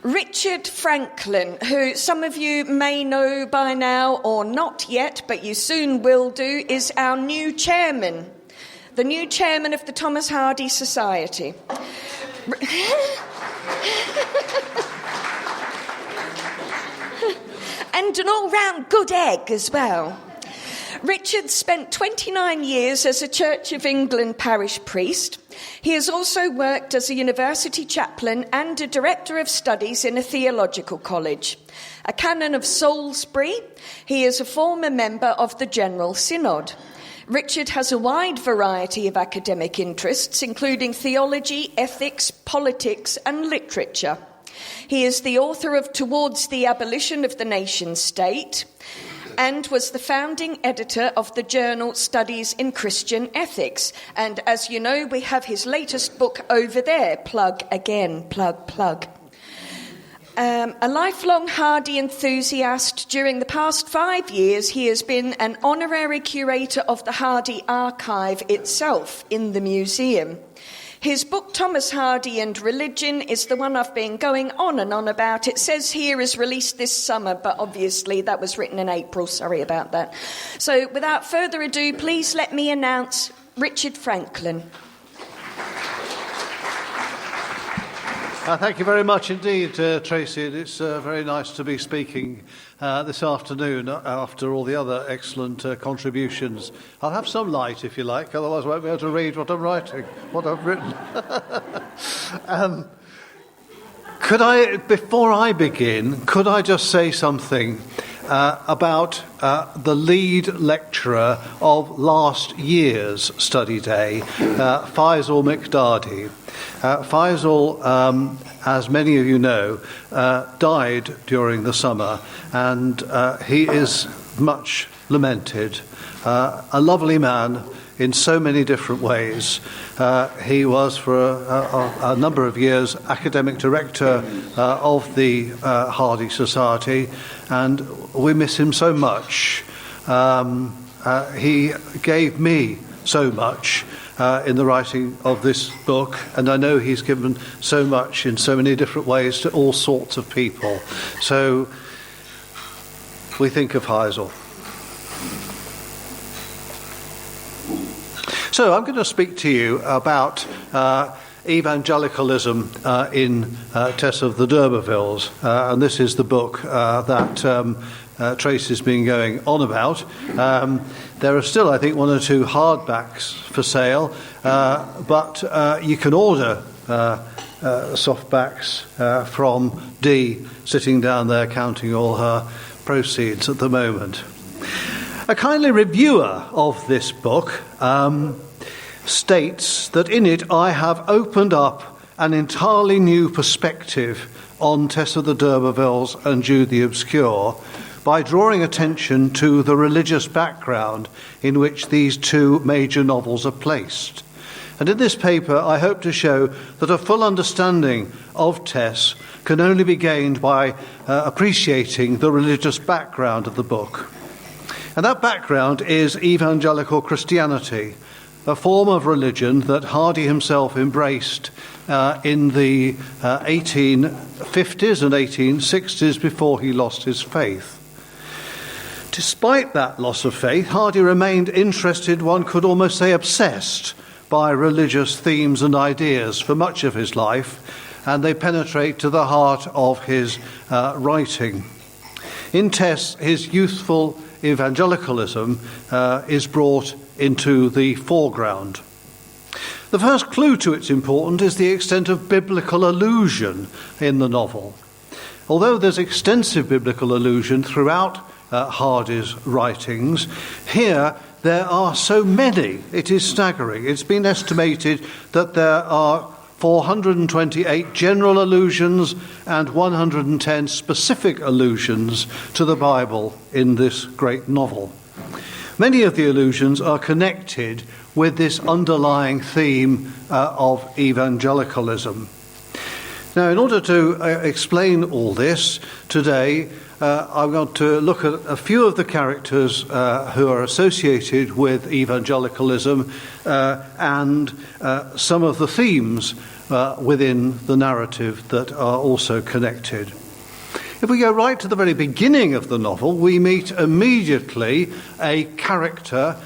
Richard Franklin, who some of you may know by now or not yet, but you soon will do, is our new chairman, the new chairman of the Thomas Hardy Society. And an all-round good egg as well. Richard spent 29 years as a Church of England parish priest. He has also worked as a university chaplain and a director of studies in a theological college. A canon of Salisbury, he is a former member of the General Synod. Richard has a wide variety of academic interests, including theology, ethics, politics, and literature. He is the author of Towards the Abolition of the Nation State and was the founding editor of the journal Studies in Christian Ethics. And as you know, we have his latest book over there. Plug again, plug, plug. A lifelong Hardy enthusiast, during the past 5 years he has been an honorary curator of the Hardy Archive itself in the museum. His book, Thomas Hardy and Religion, is the one I've been going on and on about. It says here is released this summer, but obviously that was written in April. Sorry about that. So without further ado, please let me announce Richard Franklin. Thank you very much indeed, Tracy. It's very nice to be speaking this afternoon after all the other excellent contributions. I'll have some light if you like, otherwise I won't be able to read what I'm writing, what I've written. Could I, before I begin, could I just say something about the lead lecturer of last year's study day, Faisal Miqdadi. Faisal, as many of you know, died during the summer, and he is much lamented. A lovely man in so many different ways. He was, for a number of years, academic director of the Hardy Society, and we miss him so much. He gave me so much in the writing of this book, and I know he's given so much in so many different ways to all sorts of people. So we think of Faisal. So I'm going to speak to you about Evangelicalism in Tess of the D'Urbervilles, and this is the book that Tracy's been going on about. There are still, I think, one or two hardbacks for sale, but you can order softbacks from Dee, sitting down there counting all her proceeds at the moment. A kindly reviewer of this book states that in it I have opened up an entirely new perspective on Tess of the D'Urbervilles and Jude the Obscure by drawing attention to the religious background in which these two major novels are placed. And in this paper I hope to show that a full understanding of Tess can only be gained by appreciating the religious background of the book. And that background is evangelical Christianity, a form of religion that Hardy himself embraced in the 1850s and 1860s before he lost his faith. Despite that loss of faith, Hardy remained interested, one could almost say obsessed, by religious themes and ideas for much of his life, and they penetrate to the heart of his writing. In Tess, his youthful evangelicalism is brought into the foreground. The first clue to its importance is the extent of biblical allusion in the novel. Although there's extensive biblical allusion throughout Hardy's writings, here there are so many, it is staggering. It's been estimated that there are 428 general allusions and 110 specific allusions to the Bible in this great novel. Many of the allusions are connected with this underlying theme of evangelicalism. Now, in order to explain all this today, I'm going to look at a few of the characters who are associated with evangelicalism and some of the themes within the narrative that are also connected. If we go right to the very beginning of the novel, we meet immediately a character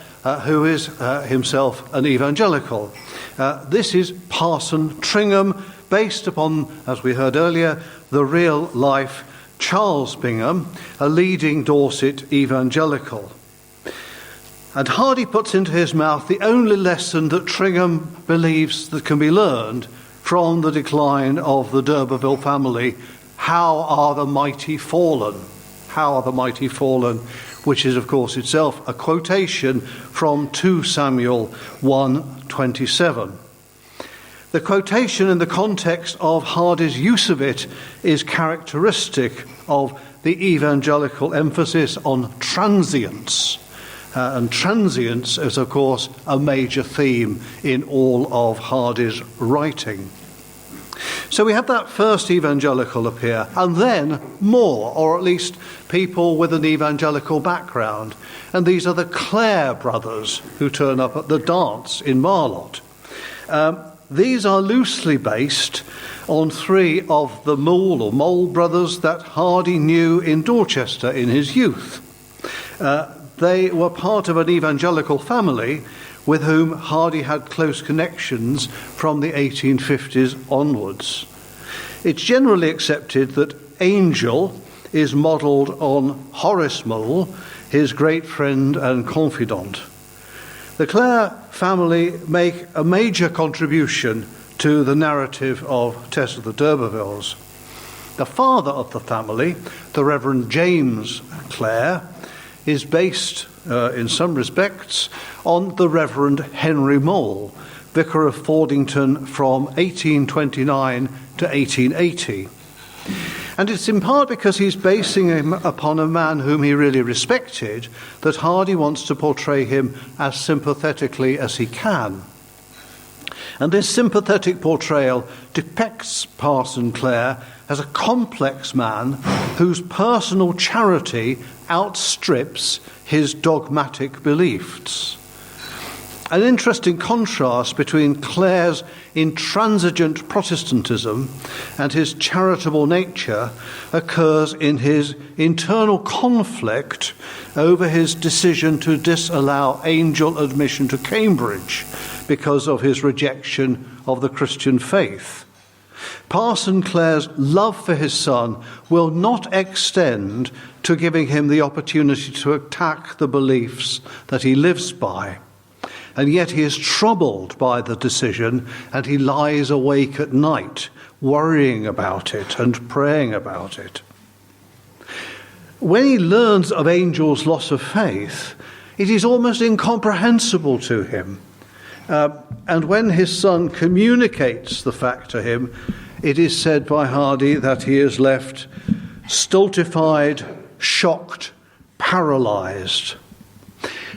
who is himself an evangelical. This is Parson Tringham, based upon, as we heard earlier, the real-life Charles Bingham, a leading Dorset evangelical. And Hardy puts into his mouth the only lesson that Tringham believes that can be learned from the decline of the d'Urberville family. How are the mighty fallen? How are the mighty fallen? Which is, of course, itself a quotation from 2 Samuel 1:27. The quotation in the context of Hardy's use of it is characteristic of the evangelical emphasis on transience. And transience is, of course, a major theme in all of Hardy's writing. So we have that first evangelical appear, and then more, or at least people with an evangelical background. And these are the Claire brothers who turn up at the dance in Marlott. These are loosely based on 3 of the Mole brothers that Hardy knew in Dorchester in his youth. They were part of an evangelical family with whom Hardy had close connections from the 1850s onwards. It's generally accepted that Angel is modelled on Horace Mole, his great friend and confidant. The Clare family make a major contribution to the narrative of Tess of the d'Urbervilles. The father of the family, the Reverend James Clare, is based, in some respects, on the Reverend Henry Mole, Vicar of Fordington from 1829 to 1880. And it's in part because he's basing him upon a man whom he really respected that Hardy wants to portray him as sympathetically as he can. And this sympathetic portrayal depicts Parson Claire as a complex man whose personal charity outstrips his dogmatic beliefs. An interesting contrast between Clare's intransigent Protestantism and his charitable nature occurs in his internal conflict over his decision to disallow Angel admission to Cambridge because of his rejection of the Christian faith. Parson Clare's love for his son will not extend to giving him the opportunity to attack the beliefs that he lives by. And yet he is troubled by the decision, and he lies awake at night, worrying about it and praying about it. When he learns of Angel's loss of faith, it is almost incomprehensible to him. And when his son communicates the fact to him, it is said by Hardy that he is left stultified, shocked, paralysed.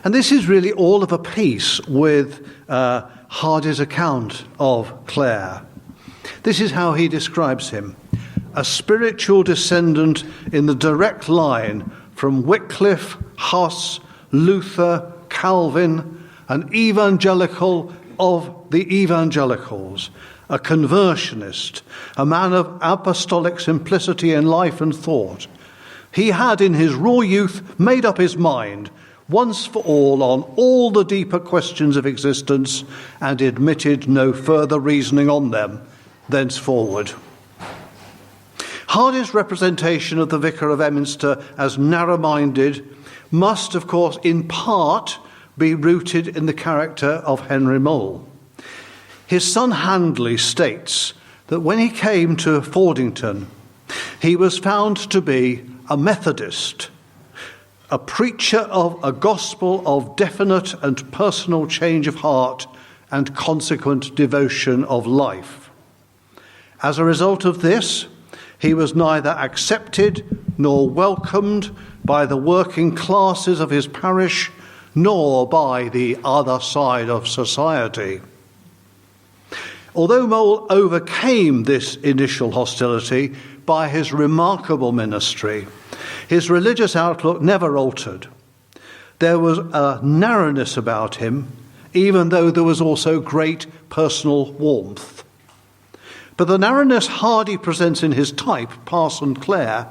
And this is really all of a piece with Hardy's account of Clare. This is how he describes him: a spiritual descendant in the direct line from Wycliffe, Huss, Luther, Calvin, an evangelical of the evangelicals, a conversionist, a man of apostolic simplicity in life and thought. He had in his raw youth made up his mind once for all on all the deeper questions of existence, and admitted no further reasoning on them thenceforward. Hardy's representation of the Vicar of Emminster as narrow-minded must, of course, in part be rooted in the character of Henry Mole. His son Handley states that when he came to Fordington, he was found to be a Methodist, a preacher of a gospel of definite and personal change of heart and consequent devotion of life. As a result of this, he was neither accepted nor welcomed by the working classes of his parish, nor by the other side of society. Although Mole overcame this initial hostility by his remarkable ministry, his religious outlook never altered. There was a narrowness about him, even though there was also great personal warmth. But the narrowness Hardy presents in his type, Parson Claire,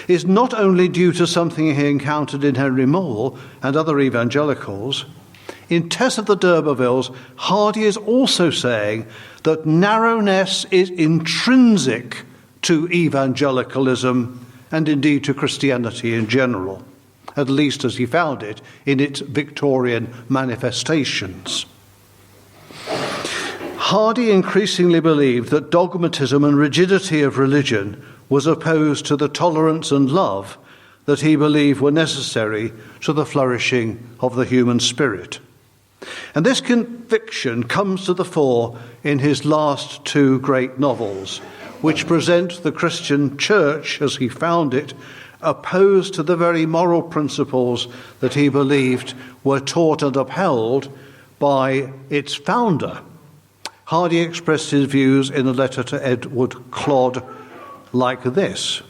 is not only due to something he encountered in Henry Moore and other evangelicals. In Tess of the d'Urbervilles, Hardy is also saying that narrowness is intrinsic to evangelicalism and indeed to Christianity in general, at least as he found it in its Victorian manifestations. Hardy increasingly believed that dogmatism and rigidity of religion was opposed to the tolerance and love that he believed were necessary to the flourishing of the human spirit. And this conviction comes to the fore in his last two great novels, which present the Christian church, as he found it, opposed to the very moral principles that he believed were taught and upheld by its founder. Hardy expressed his views in a letter to Edward Clodd like this: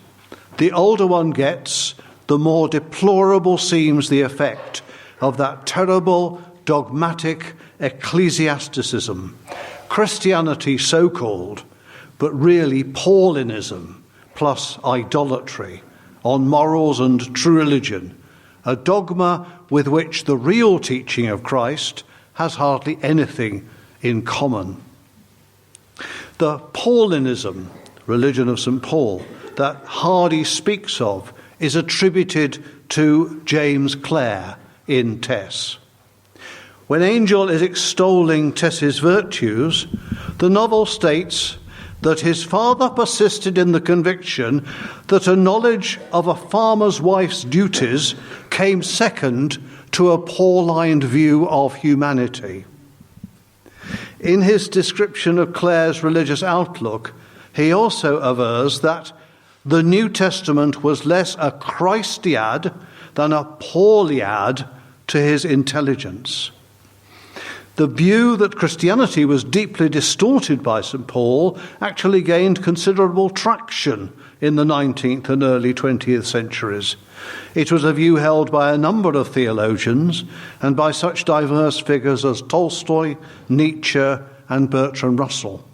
"The older one gets, the more deplorable seems the effect of that terrible dogmatic ecclesiasticism, Christianity so-called, but really Paulinism plus idolatry, on morals and true religion, a dogma with which the real teaching of Christ has hardly anything in common." The Paulinism, religion of St. Paul, that Hardy speaks of is attributed to James Clare in Tess. When Angel is extolling Tess's virtues, the novel states that his father persisted in the conviction that a knowledge of a farmer's wife's duties came second to a Pauline view of humanity. In his description of Clare's religious outlook, he also avers that the New Testament was less a Christiad than a Pauliad to his intelligence. The view that Christianity was deeply distorted by St. Paul actually gained considerable traction in the 19th and early 20th centuries. It was a view held by a number of theologians and by such diverse figures as Tolstoy, Nietzsche, and Bertrand Russell.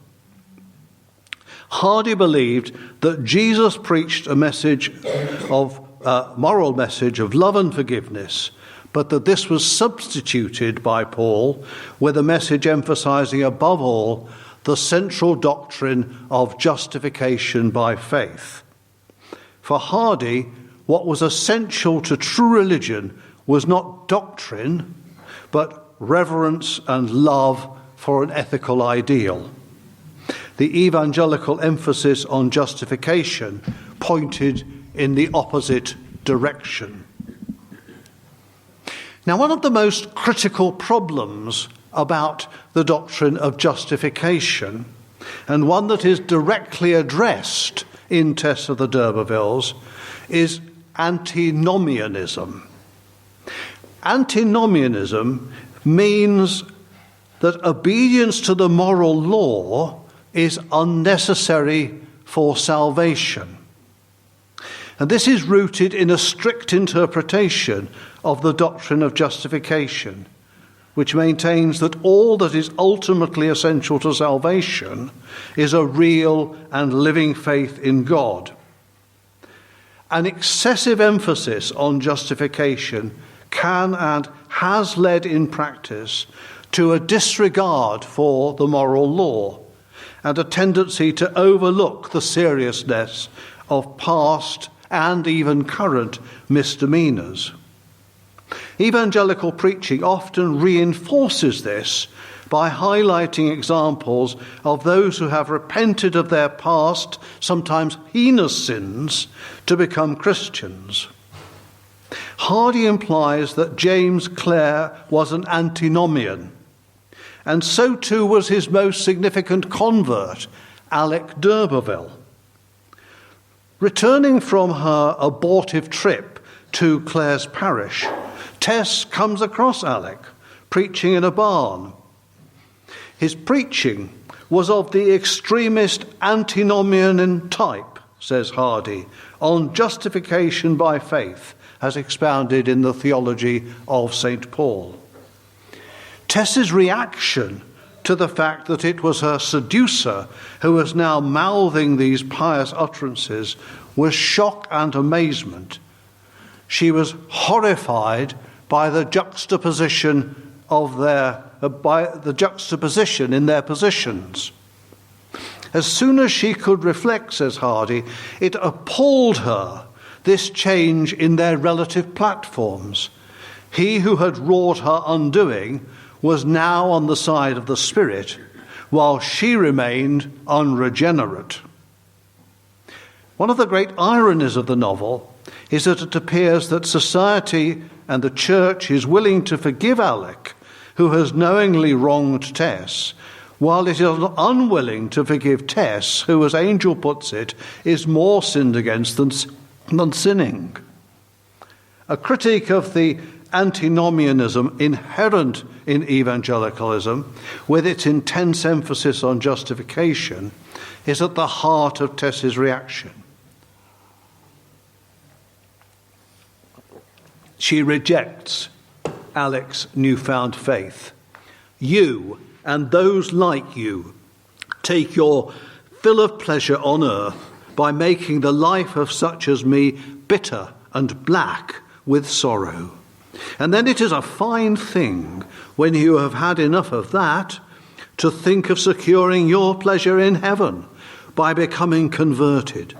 Hardy believed that Jesus preached a moral message of love and forgiveness, but that this was substituted by Paul with a message emphasizing above all the central doctrine of justification by faith. For Hardy, what was essential to true religion was not doctrine, but reverence and love for an ethical ideal. The evangelical emphasis on justification pointed in the opposite direction. Now, one of the most critical problems about the doctrine of justification, and one that is directly addressed in Tess of the d'Urbervilles, is Antinomianism. Antinomianism means that obedience to the moral law is unnecessary for salvation. And this is rooted in a strict interpretation of the doctrine of justification, which maintains that all that is ultimately essential to salvation is a real and living faith in God. An excessive emphasis on justification can and has led in practice to a disregard for the moral law and a tendency to overlook the seriousness of past and even current misdemeanors. Evangelical preaching often reinforces this by highlighting examples of those who have repented of their past, sometimes heinous sins, to become Christians. Hardy implies that James Clare was an antinomian, and so too was his most significant convert, Alec d'Urberville. Returning from her abortive trip to Clare's parish, Tess comes across Alec preaching in a barn. His preaching was of the extremist antinomian type, says Hardy, on justification by faith, as expounded in the theology of St. Paul. Tess's reaction to the fact that it was her seducer who was now mouthing these pious utterances was shock and amazement. She was horrified by the juxtaposition in their positions. As soon as she could reflect, says Hardy, it appalled her, this change in their relative platforms. He who had wrought her undoing was now on the side of the Spirit, while she remained unregenerate. One of the great ironies of the novel is that it appears that society and the church is willing to forgive Alec, who has knowingly wronged Tess, while it is unwilling to forgive Tess, who, as Angel puts it, is more sinned against than sinning. A critique of the Antinomianism inherent in evangelicalism, with its intense emphasis on justification, is at the heart of Tess's reaction. She rejects Alec's newfound faith. You and those like you take your fill of pleasure on earth by making the life of such as me bitter and black with sorrow. And then it is a fine thing, when you have had enough of that, to think of securing your pleasure in heaven by becoming converted.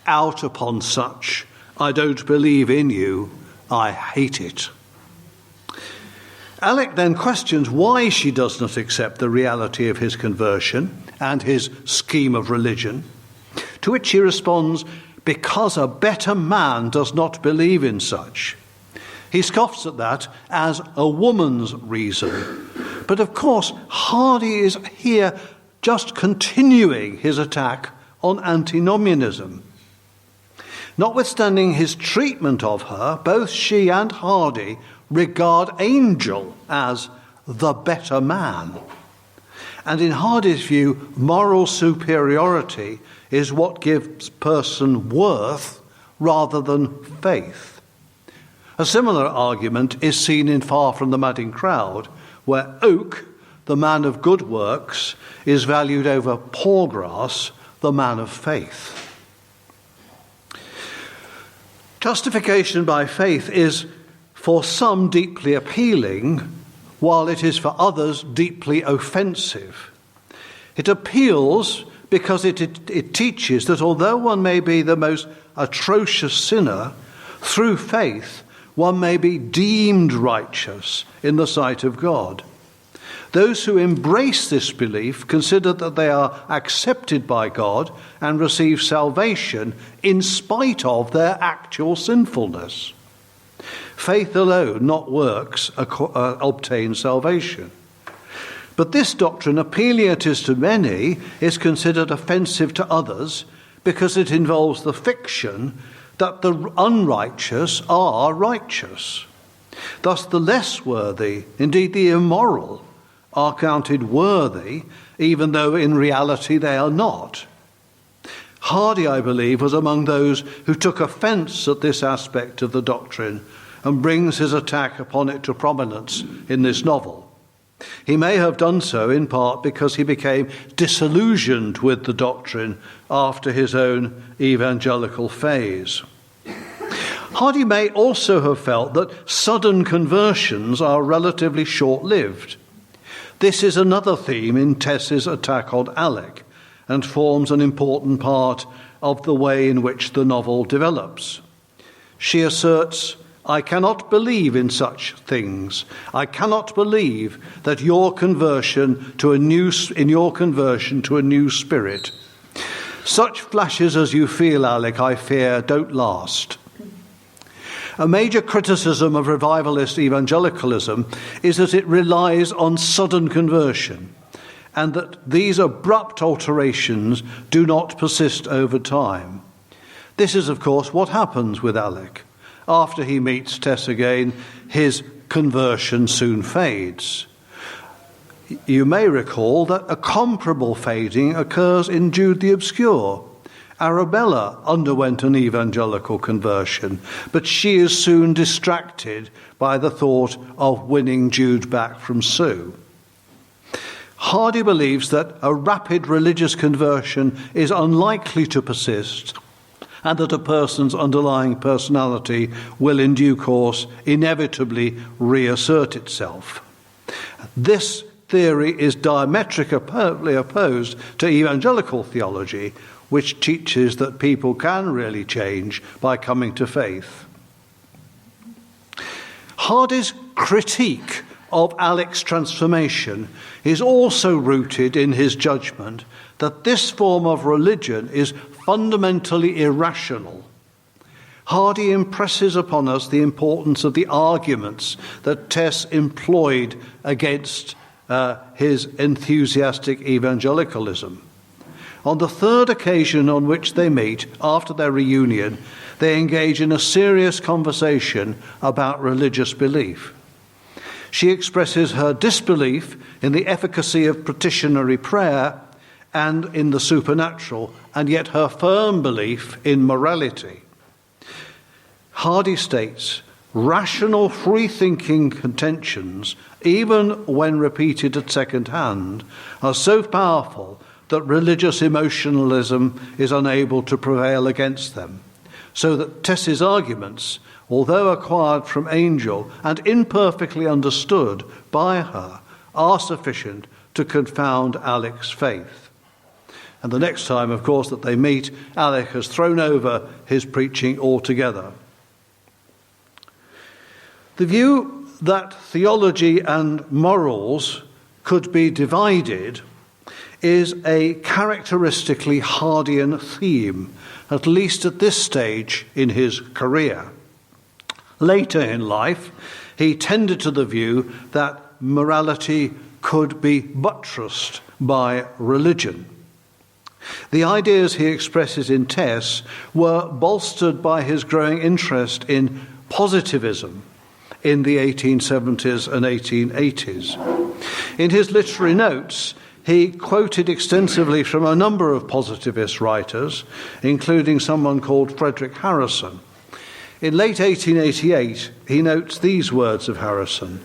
Out upon such, I don't believe in you, I hate it. Alec then questions why she does not accept the reality of his conversion and his scheme of religion, to which he responds, because a better man does not believe in such. He scoffs at that as a woman's reason. But of course, Hardy is here just continuing his attack on antinomianism. Notwithstanding his treatment of her, both she and Hardy regard Angel as the better man. And in Hardy's view, moral superiority is what gives person worth rather than faith. A similar argument is seen in Far From the Madding Crowd, where Oak, the man of good works, is valued over Poorgrass, the man of faith. Justification by faith is for some deeply appealing, while it is for others deeply offensive. It appeals because it teaches that although one may be the most atrocious sinner, through faith one may be deemed righteous in the sight of God. Those who embrace this belief consider that they are accepted by God and receive salvation in spite of their actual sinfulness. Faith alone, not works, obtain salvation. But this doctrine, appealing it is to many, is considered offensive to others because it involves the fiction that the unrighteous are righteous. Thus the less worthy, indeed the immoral, are counted worthy, even though in reality they are not. Hardy, I believe, was among those who took offence at this aspect of the doctrine and brings his attack upon it to prominence in this novel. He may have done so in part because he became disillusioned with the doctrine after his own evangelical phase. Hardy may also have felt that sudden conversions are relatively short-lived. This is another theme in Tess's attack on Alec and forms an important part of the way in which the novel develops. She asserts, I cannot believe in such things. I cannot believe that your conversion to a new spirit. Such flashes as you feel, Alec, I fear, don't last. A major criticism of revivalist evangelicalism is that it relies on sudden conversion and that these abrupt alterations do not persist over time. This is, of course, what happens with Alec. After he meets Tess again, his conversion soon fades. You may recall that a comparable fading occurs in Jude the Obscure. Arabella underwent an evangelical conversion, but she is soon distracted by the thought of winning Jude back from Sue. Hardy believes that a rapid religious conversion is unlikely to persist, and that a person's underlying personality will in due course inevitably reassert itself. This theory is diametrically opposed to evangelical theology, which teaches that people can really change by coming to faith. Hardy's critique of Alec's transformation is also rooted in his judgment that this form of religion is fundamentally irrational. Hardy impresses upon us the importance of the arguments that Tess employed against his enthusiastic evangelicalism. On the third occasion on which they meet, after their reunion, they engage in a serious conversation about religious belief. She expresses her disbelief in the efficacy of petitionary prayer and in the supernatural, and yet her firm belief in morality. Hardy states, rational, free-thinking contentions, even when repeated at second hand, are so powerful that religious emotionalism is unable to prevail against them, so that Tess's arguments, although acquired from Angel and imperfectly understood by her, are sufficient to confound Alec's faith. And the next time, of course, that they meet, Alec has thrown over his preaching altogether. The view that theology and morals could be divided is a characteristically Hardian theme, at least at this stage in his career. Later in life, he tended to the view that morality could be buttressed by religion. The ideas he expresses in Tess were bolstered by his growing interest in Positivism in the 1870s and 1880s. In his literary notes, he quoted extensively from a number of positivist writers, including someone called Frederick Harrison. In late 1888, he notes these words of Harrison: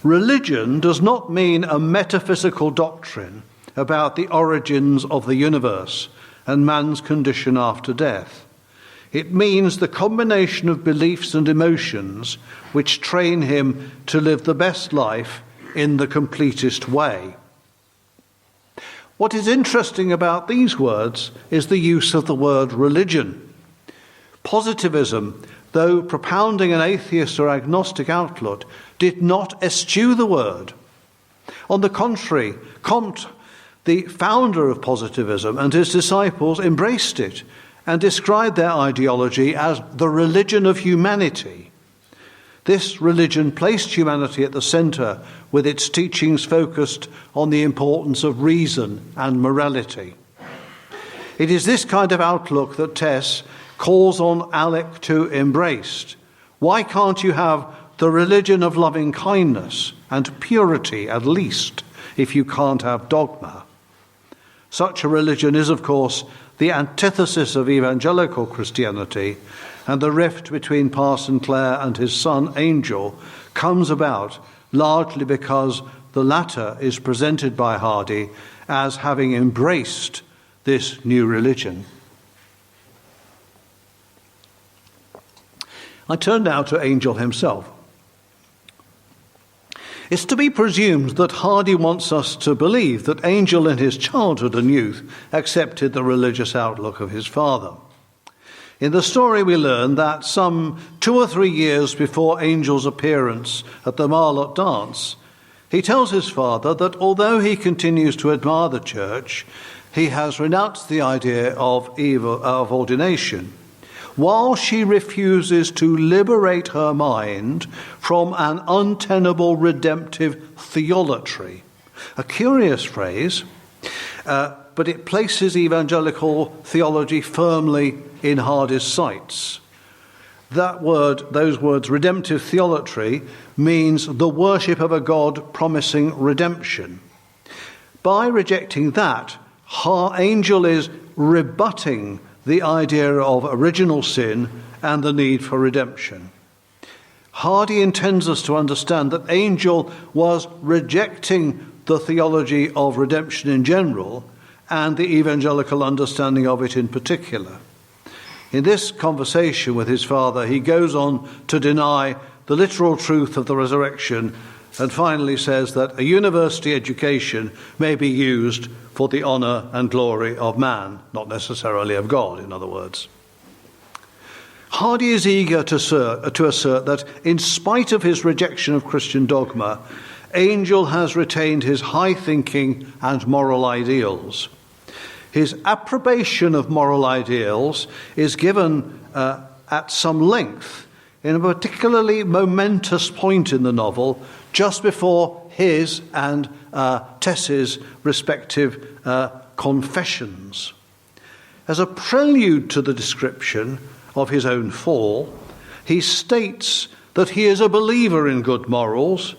"Religion does not mean a metaphysical doctrine about the origins of the universe and man's condition after death. It means the combination of beliefs and emotions which train him to live the best life in the completest way." What is interesting about these words is the use of the word religion. Positivism, though propounding an atheist or agnostic outlook, did not eschew the word. On the contrary, Comte, the founder of Positivism, and his disciples embraced it and described their ideology as the religion of humanity. This religion placed humanity at the centre, with its teachings focused on the importance of reason and morality. It is this kind of outlook that Tess calls on Alec to embrace. Why can't you have the religion of loving kindness and purity at least, if you can't have dogma? Such a religion is, of course, the antithesis of evangelical Christianity, and the rift between Parson Claire and his son Angel comes about largely because the latter is presented by Hardy as having embraced this new religion. I turn now to Angel himself. It's to be presumed that Hardy wants us to believe that Angel in his childhood and youth accepted the religious outlook of his father. In the story we learn that some 2 or 3 years before Angel's appearance at the Marlott dance, he tells his father that although he continues to admire the church, he has renounced the idea of ordination, while she refuses to liberate her mind from an untenable redemptive theolatry. A curious phrase, but it places evangelical theology firmly in Hardy's sights. Those words, redemptive theolatry, means the worship of a God promising redemption. By rejecting that, Angel is rebutting the idea of original sin and the need for redemption. Hardy intends us to understand that Angel was rejecting the theology of redemption in general and the evangelical understanding of it in particular. In this conversation with his father, he goes on to deny the literal truth of the resurrection and finally says that a university education may be used for the honour and glory of man, not necessarily of God, in other words. Hardy is eager to assert that in spite of his rejection of Christian dogma, Angel has retained his high thinking and moral ideals. His approbation of moral ideals is given at some length in a particularly momentous point in the novel, just before his and Tess's respective confessions. As a prelude to the description of his own fall, he states that he is a believer in good morals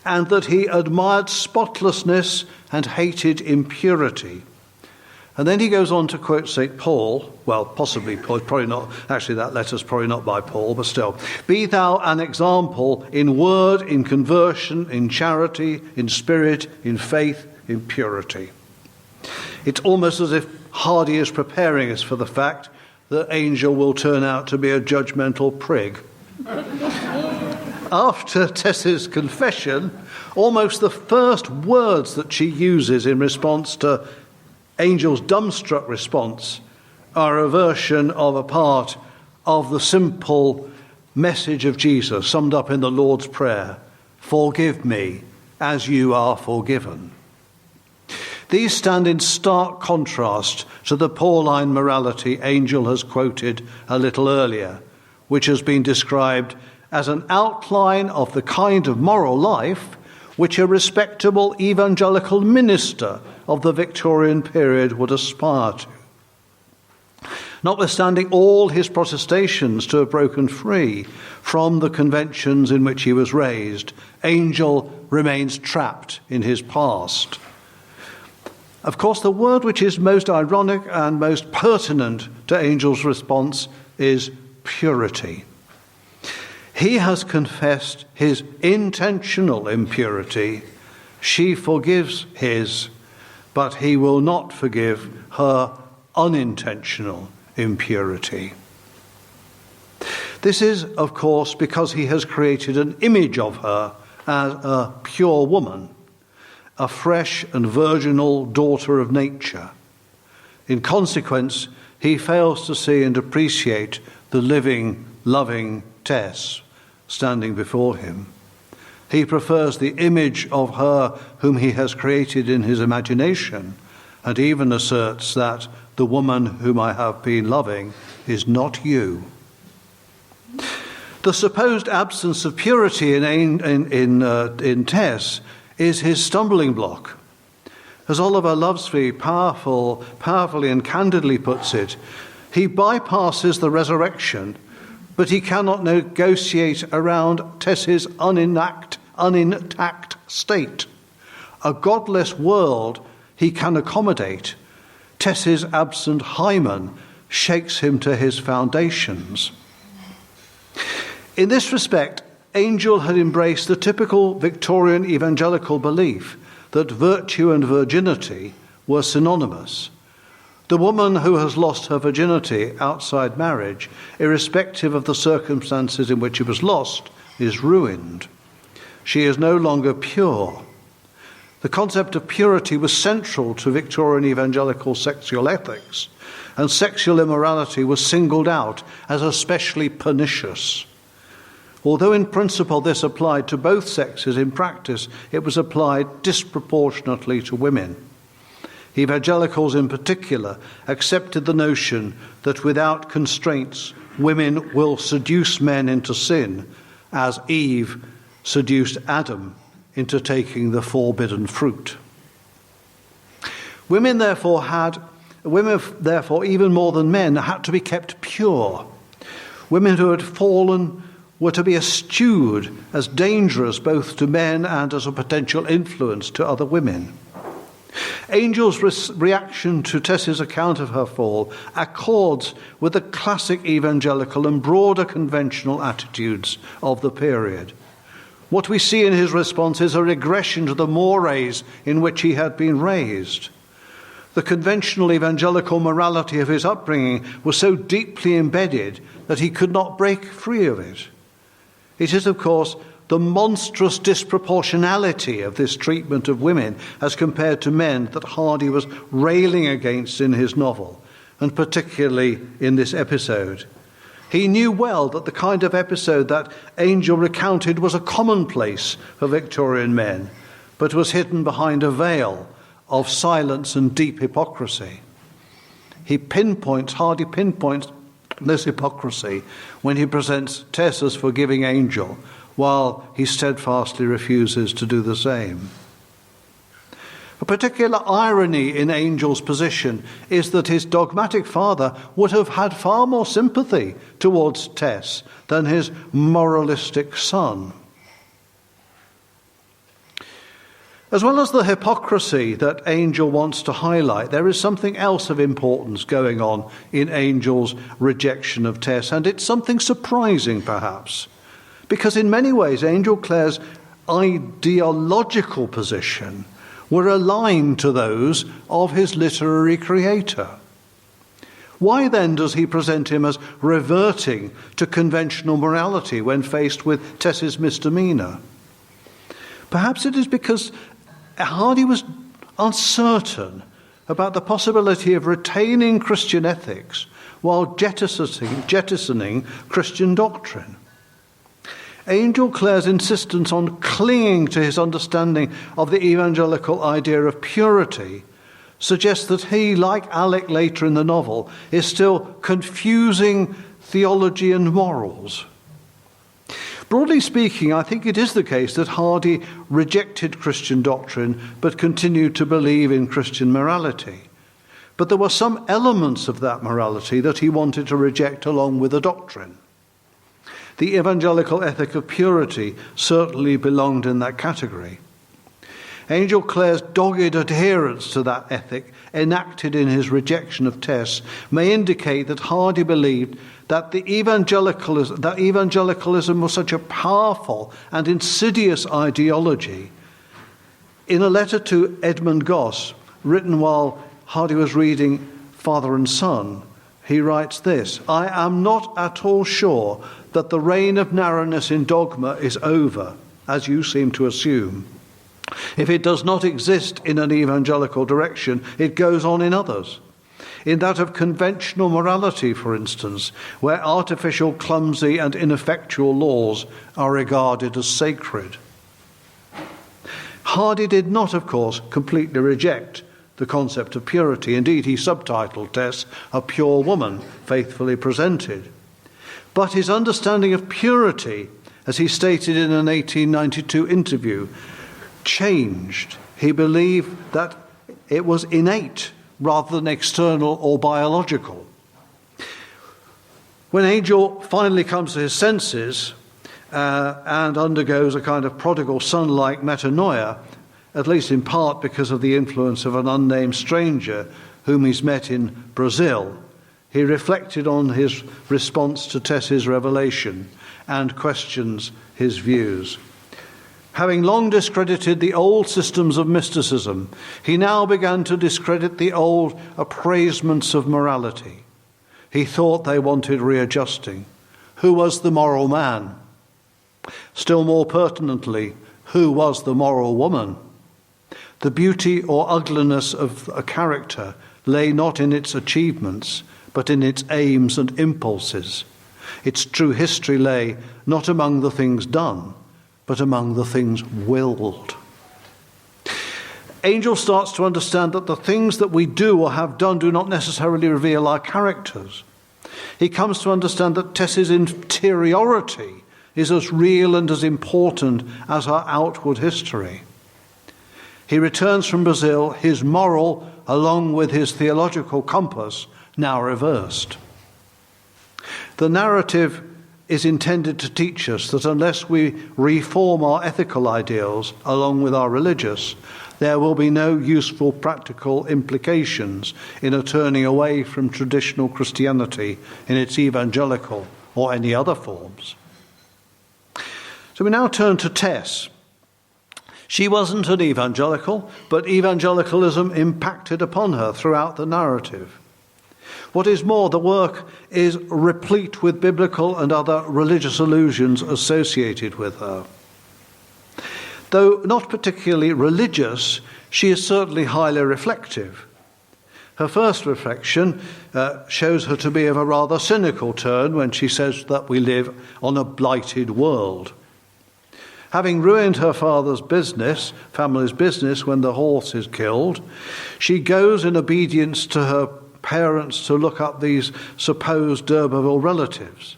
and that he admired spotlessness and hated impurity. And then he goes on to quote St. Paul, well, possibly Paul, probably not, actually that letter's probably not by Paul, but still. Be thou an example in word, in conversion, in charity, in spirit, in faith, in purity. It's almost as if Hardy is preparing us for the fact that Angel will turn out to be a judgmental prig. After Tess's confession, almost the first words that she uses in response to Angel's dumbstruck response are a version of a part of the simple message of Jesus summed up in the Lord's Prayer: forgive me as you are forgiven. These stand in stark contrast to the Pauline morality Angel has quoted a little earlier, which has been described as an outline of the kind of moral life which a respectable evangelical minister of the Victorian period would aspire to. Notwithstanding all his protestations to have broken free from the conventions in which he was raised, Angel remains trapped in his past. Of course, the word which is most ironic and most pertinent to Angel's response is purity. He has confessed his intentional impurity. She forgives his, but he will not forgive her unintentional impurity. This is, of course, because he has created an image of her as a pure woman, a fresh and virginal daughter of nature. In consequence, he fails to see and appreciate the living, loving Tess standing before him. He prefers the image of her whom he has created in his imagination, and even asserts that the woman whom I have been loving is not you. The supposed absence of purity in Tess is his stumbling block. As Oliver Lovesby powerfully and candidly puts it, he bypasses the resurrection, but he cannot negotiate around Tess's unintact state. A godless world he can accommodate. Tess's absent hymen shakes him to his foundations. In this respect, Angel had embraced the typical Victorian evangelical belief that virtue and virginity were synonymous. The woman who has lost her virginity outside marriage, irrespective of the circumstances in which it was lost, is ruined. She is no longer pure. The concept of purity was central to Victorian evangelical sexual ethics, and sexual immorality was singled out as especially pernicious. Although in principle this applied to both sexes, in practice it was applied disproportionately to women. Evangelicals in particular accepted the notion that without constraints, women will seduce men into sin, as Eve seduced Adam into taking the forbidden fruit. Women, therefore, even more than men, had to be kept pure. Women who had fallen were to be eschewed as dangerous both to men and as a potential influence to other women. Angel's reaction to Tess's account of her fall accords with the classic evangelical and broader conventional attitudes of the period. What we see in his response is a regression to the mores in which he had been raised. The conventional evangelical morality of his upbringing was so deeply embedded that he could not break free of it. It is, of course, the monstrous disproportionality of this treatment of women as compared to men that Hardy was railing against in his novel, and particularly in this episode. He knew well that the kind of episode that Angel recounted was a commonplace for Victorian men, but was hidden behind a veil of silence and deep hypocrisy. Hardy pinpoints this hypocrisy when he presents Tess as forgiving Angel, while he steadfastly refuses to do the same. A particular irony in Angel's position is that his dogmatic father would have had far more sympathy towards Tess than his moralistic son. As well as the hypocrisy that Angel wants to highlight, there is something else of importance going on in Angel's rejection of Tess, and it's something surprising perhaps, because in many ways Angel Clare's ideological position were aligned to those of his literary creator. Why then does he present him as reverting to conventional morality when faced with Tess's misdemeanor? Perhaps it is because Hardy was uncertain about the possibility of retaining Christian ethics while jettisoning Christian doctrine. Angel Clare's insistence on clinging to his understanding of the evangelical idea of purity suggests that he, like Alec later in the novel, is still confusing theology and morals. Broadly speaking, I think it is the case that Hardy rejected Christian doctrine but continued to believe in Christian morality. But there were some elements of that morality that he wanted to reject along with the doctrine. The evangelical ethic of purity certainly belonged in that category. Angel Clare's dogged adherence to that ethic, enacted in his rejection of Tess, may indicate that Hardy believed that evangelicalism was such a powerful and insidious ideology. In a letter to Edmund Goss, written while Hardy was reading Father and Son, he writes this: "I am not at all sure that the reign of narrowness in dogma is over, as you seem to assume. If it does not exist in an evangelical direction, it goes on in others. In that of conventional morality, for instance, where artificial, clumsy, and ineffectual laws are regarded as sacred." Hardy did not, of course, completely reject the concept of purity. Indeed, he subtitled Tess "A Pure Woman, Faithfully Presented." But his understanding of purity, as he stated in an 1892 interview, changed. He believed that it was innate rather than external or biological. When Angel finally comes to his senses and undergoes a kind of prodigal son-like metanoia, at least in part because of the influence of an unnamed stranger whom he's met in Brazil, he reflected on his response to Tess's revelation and questions his views. Having long discredited the old systems of mysticism, he now began to discredit the old appraisements of morality. He thought they wanted readjusting. Who was the moral man? Still more pertinently, who was the moral woman? The beauty or ugliness of a character lay not in its achievements, but in its aims and impulses. Its true history lay not among the things done, but among the things willed. Angel starts to understand that the things that we do or have done do not necessarily reveal our characters. He comes to understand that Tess's interiority is as real and as important as her outward history. He returns from Brazil, his moral, along with his theological compass, now reversed. The narrative is intended to teach us that unless we reform our ethical ideals along with our religious, there will be no useful practical implications in a turning away from traditional Christianity in its evangelical or any other forms. So we now turn to Tess. She wasn't an evangelical, but evangelicalism impacted upon her throughout the narrative. What is more, the work is replete with biblical and other religious allusions associated with her. Though not particularly religious, she is certainly highly reflective. Her first reflection shows her to be of a rather cynical turn when she says that we live on a blighted world. Having ruined her father's business, family's business, when the horse is killed, she goes in obedience to her parents to look up these supposed d'Urberville relatives.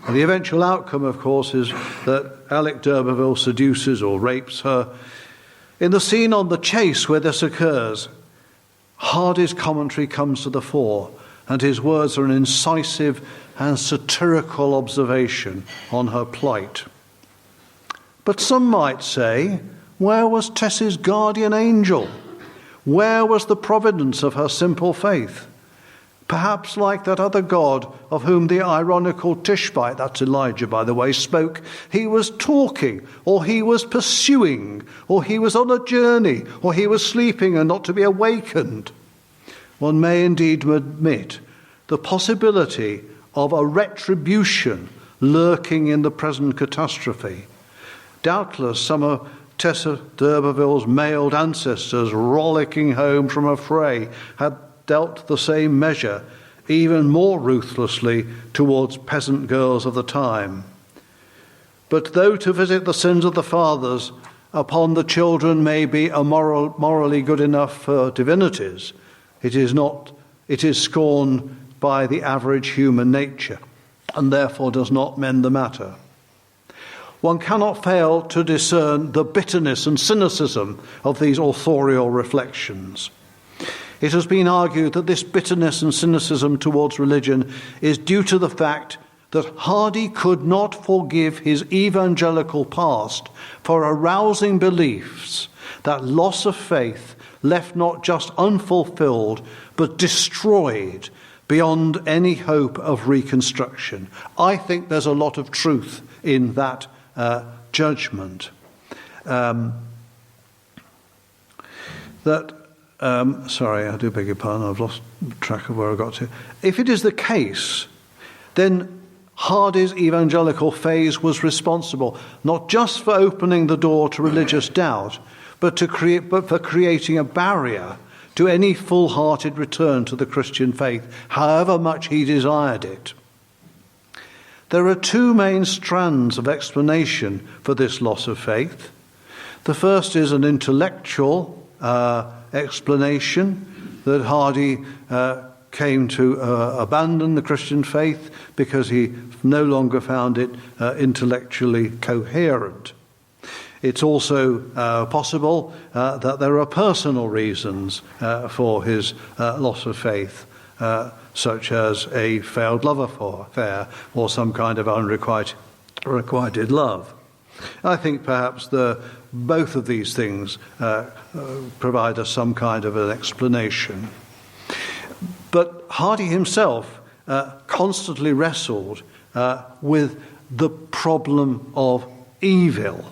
And the eventual outcome, of course, is that Alec d'Urberville seduces or rapes her. In the scene on the chase where this occurs, Hardy's commentary comes to the fore, and his words are an incisive and satirical observation on her plight. But some might say, where was Tess's guardian angel? Where was the providence of her simple faith? Perhaps like that other god of whom the ironical Tishbite, that's Elijah by the way, spoke, he was talking, or he was pursuing, or he was on a journey, or he was sleeping and not to be awakened. One may indeed admit the possibility of a retribution lurking in the present catastrophe. Doubtless some of Tessa d'Urberville's mailed ancestors rollicking home from a fray had dealt the same measure, even more ruthlessly, towards peasant girls of the time. But though to visit the sins of the fathers upon the children may be morally good enough for divinities, it is scorned by the average human nature, and therefore does not mend the matter. One cannot fail to discern the bitterness and cynicism of these authorial reflections. It has been argued that this bitterness and cynicism towards religion is due to the fact that Hardy could not forgive his evangelical past for arousing beliefs that loss of faith left not just unfulfilled, but destroyed beyond any hope of reconstruction. I think there's a lot of truth in that judgment. Sorry, I do beg your pardon, I've lost track of where I got to. If it is the case, then Hardy's evangelical phase was responsible not just for opening the door to religious doubt, but for creating a barrier to any full-hearted return to the Christian faith, however much he desired it. There are two main strands of explanation for this loss of faith. The first is an intellectual explanation that Hardy came to abandon the Christian faith because he no longer found it intellectually coherent. It's also possible that there are personal reasons for his loss of faith, such as a failed love affair or some kind of unrequited love. I think perhaps both of these things provide us some kind of an explanation. But Hardy himself constantly wrestled with the problem of evil.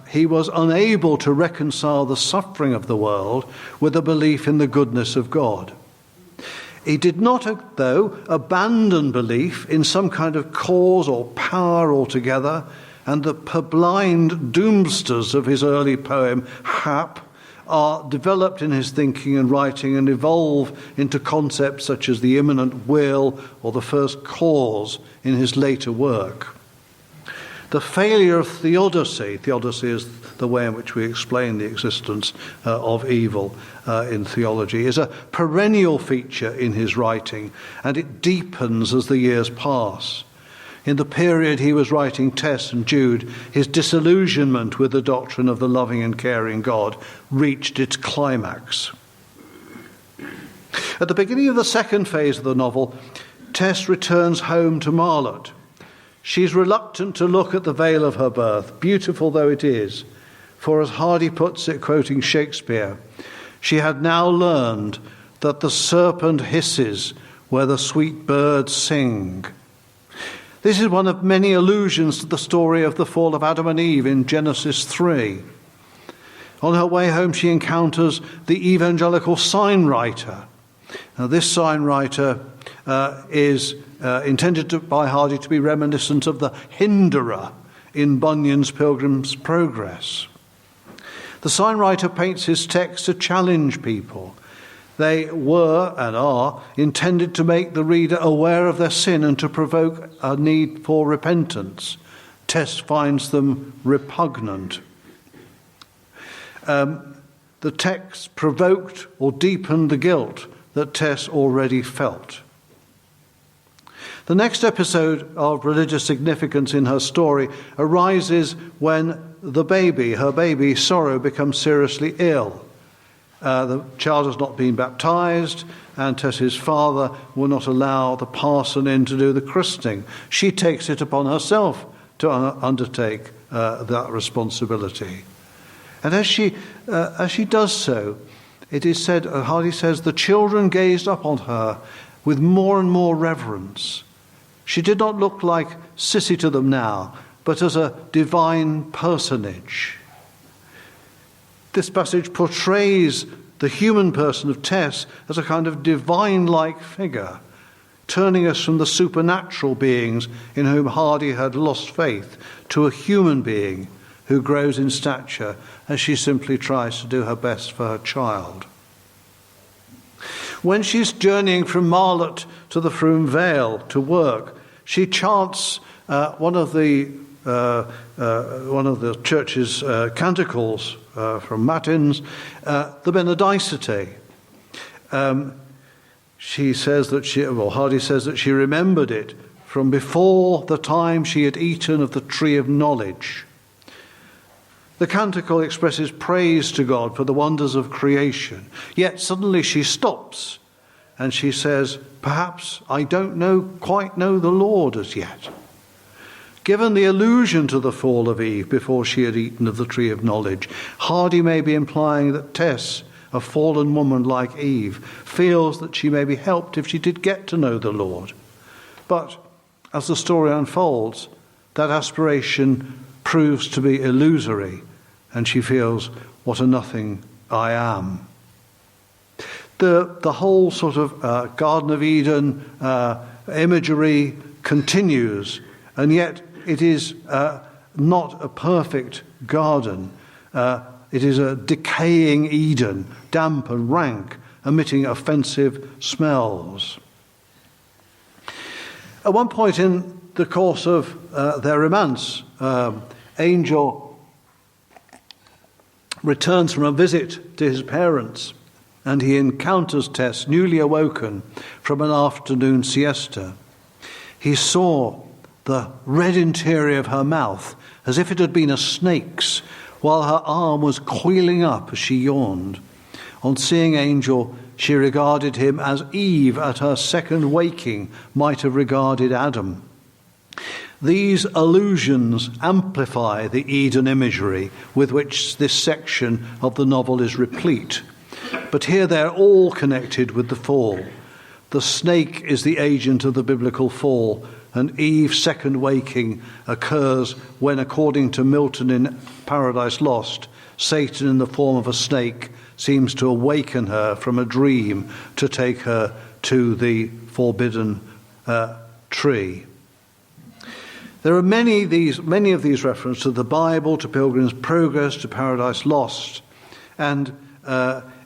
He was unable to reconcile the suffering of the world with a belief in the goodness of God. He did not, though, abandon belief in some kind of cause or power altogether, and the purblind doomsters of his early poem, Hap, are developed in his thinking and writing and evolve into concepts such as the imminent will or the first cause in his later work. The failure of theodicy is the way in which we explain the existence of evil in theology, is a perennial feature in his writing, and it deepens as the years pass. In the period he was writing Tess and Jude, his disillusionment with the doctrine of the loving and caring God reached its climax. At the beginning of the second phase of the novel, Tess returns home to Marlott. She's reluctant to look at the vale of her birth, beautiful though it is, for as Hardy puts it, quoting Shakespeare, she had now learned that the serpent hisses where the sweet birds sing. This is one of many allusions to the story of the fall of Adam and Eve in Genesis 3. On her way home, she encounters the evangelical sign writer. Now, this sign writer is intended by Hardy to be reminiscent of the hinderer in Bunyan's Pilgrim's Progress. The sign writer paints his text to challenge people. They were and are intended to make the reader aware of their sin and to provoke a need for repentance. Tess finds them repugnant. The text provoked or deepened the guilt that Tess already felt. The next episode of religious significance in her story arises when her baby, Sorrow, becomes seriously ill. The child has not been baptized, and Tess's father will not allow the parson in to do the christening. She takes it upon herself to undertake that responsibility. And as she does so, it is said, Hardy says, the children gazed up on her with more and more reverence. She did not look like Sissy to them now, but as a divine personage. This passage portrays the human person of Tess as a kind of divine-like figure, turning us from the supernatural beings in whom Hardy had lost faith to a human being who grows in stature as she simply tries to do her best for her child. When she's journeying from Marlott to the Froom Vale to work, she chants one of the church's canticles from Matins, the Benedicite. Hardy says that she remembered it from before the time she had eaten of the tree of knowledge. The canticle expresses praise to God for the wonders of creation. Yet suddenly she stops and she says, perhaps I don't quite know the Lord as yet. Given the allusion to the fall of Eve before she had eaten of the tree of knowledge, Hardy may be implying that Tess, a fallen woman like Eve, feels that she may be helped if she did get to know the Lord. But as the story unfolds, that aspiration proves to be illusory, and she feels, what a nothing I am. The whole sort of Garden of Eden imagery continues, and yet it is not a perfect garden. It is a decaying Eden, damp and rank, emitting offensive smells. At one point in the course of their romance, Angel returns from a visit to his parents, and he encounters Tess, newly awoken from an afternoon siesta. He saw the red interior of her mouth as if it had been a snake's, while her arm was coiling up as she yawned. On seeing Angel, she regarded him as Eve at her second waking might have regarded Adam. These allusions amplify the Eden imagery with which this section of the novel is replete. But here they're all connected with the fall. The snake is the agent of the biblical fall, and Eve's second waking occurs when, according to Milton in Paradise Lost, Satan in the form of a snake seems to awaken her from a dream to take her to the forbidden tree. There are many of these references to the Bible, to Pilgrim's Progress, to Paradise Lost. And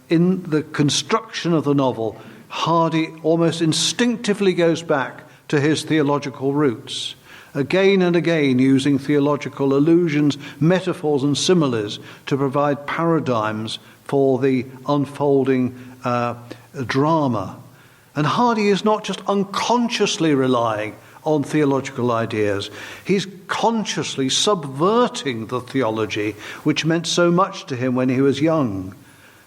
in the construction of the novel, Hardy almost instinctively goes back to his theological roots, again and again using theological allusions, metaphors and similes to provide paradigms for the unfolding drama. And Hardy is not just unconsciously relying on theological ideas. He's consciously subverting the theology which meant so much to him when he was young.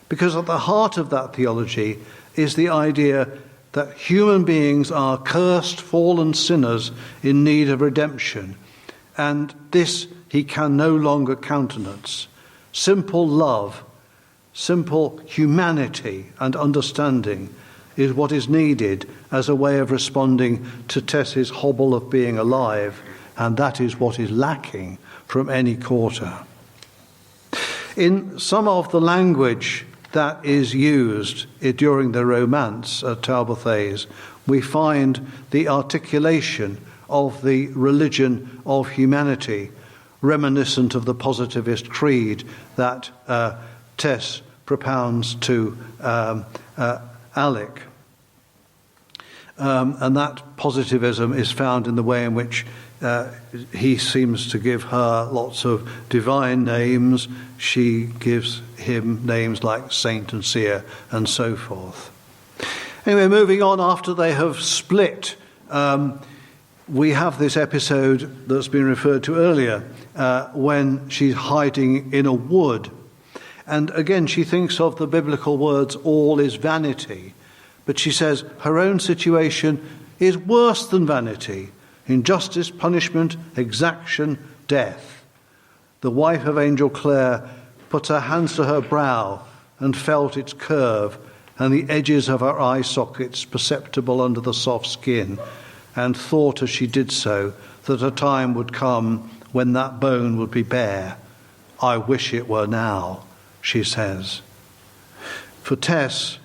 Because at the heart of that theology is the idea that human beings are cursed, fallen sinners in need of redemption. And this he can no longer countenance. Simple love, simple humanity and understanding is what is needed as a way of responding to Tess's hobble of being alive, and that is what is lacking from any quarter. In some of the language that is used during the romance at Talbothays, we find the articulation of the religion of humanity, reminiscent of the positivist creed that Tess propounds to Alec. And that positivism is found in the way in which he seems to give her lots of divine names. She gives him names like saint and seer and so forth. Anyway, moving on, after they have split, we have this episode that's been referred to earlier when she's hiding in a wood. And again, she thinks of the biblical words, all is vanity. But she says her own situation is worse than vanity. Injustice, punishment, exaction, death. The wife of Angel Claire put her hands to her brow and felt its curve and the edges of her eye sockets perceptible under the soft skin, and thought as she did so that a time would come when that bone would be bare. I wish it were now, she says. For Tess,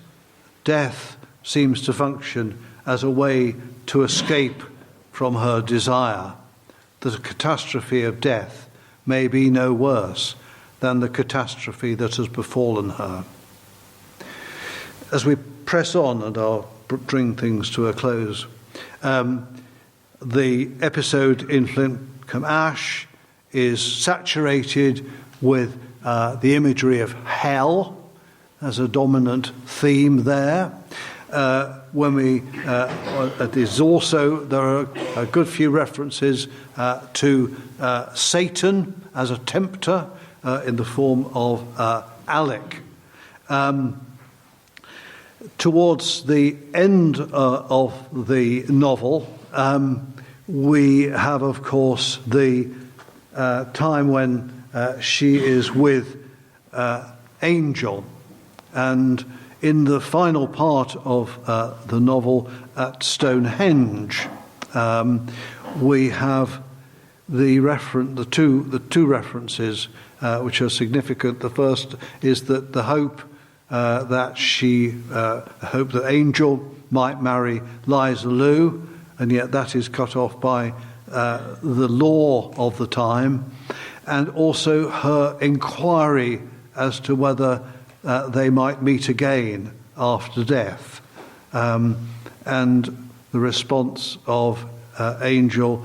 death seems to function as a way to escape from her desire. The catastrophe of death may be no worse than the catastrophe that has befallen her. As we press on, and I'll bring things to a close, the episode in Flintcomb Ash is saturated with the imagery of hell as a dominant theme there. There's also, there are a good few references to Satan as a tempter in the form of Alec. Towards the end of the novel, we have, of course, the time when she is with Angel. And in the final part of the novel at Stonehenge, we have the two references which are significant. The first is that the hope that she hoped that Angel might marry Liza Lou, and yet that is cut off by the law of the time, and also her inquiry as to whether they might meet again after death, and the response of Angel,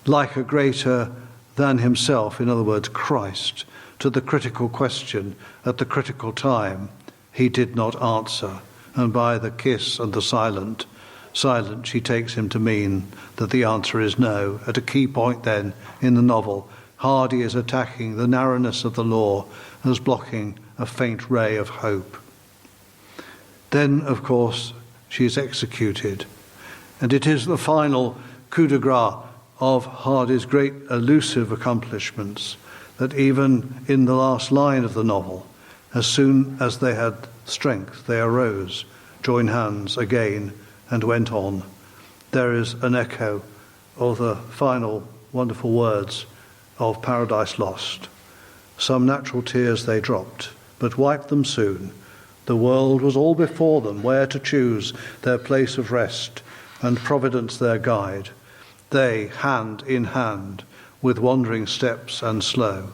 like a greater than himself, in other words, Christ, to the critical question at the critical time. He did not answer, and by the kiss and the silence, she takes him to mean that the answer is no. At a key point then in the novel, Hardy is attacking the narrowness of the law as blocking a faint ray of hope. Then, of course, she is executed, and it is the final coup de grace of Hardy's great elusive accomplishments that even in the last line of the novel, as soon as they had strength, they arose, joined hands again, and went on. There is an echo of the final wonderful words of Paradise Lost. Some natural tears they dropped, but wiped them soon. The world was all before them, where to choose their place of rest, and Providence their guide. They, hand in hand, with wandering steps and slow,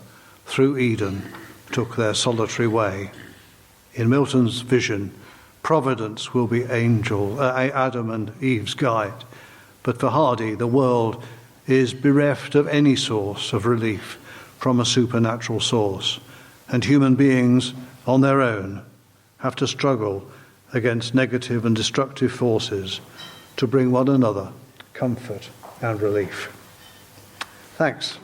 through Eden took their solitary way. In Milton's vision, Providence will be Adam and Eve's guide. But for Hardy, the world is bereft of any source of relief from a supernatural source, and human beings, on their own, have to struggle against negative and destructive forces to bring one another comfort and relief. Thanks.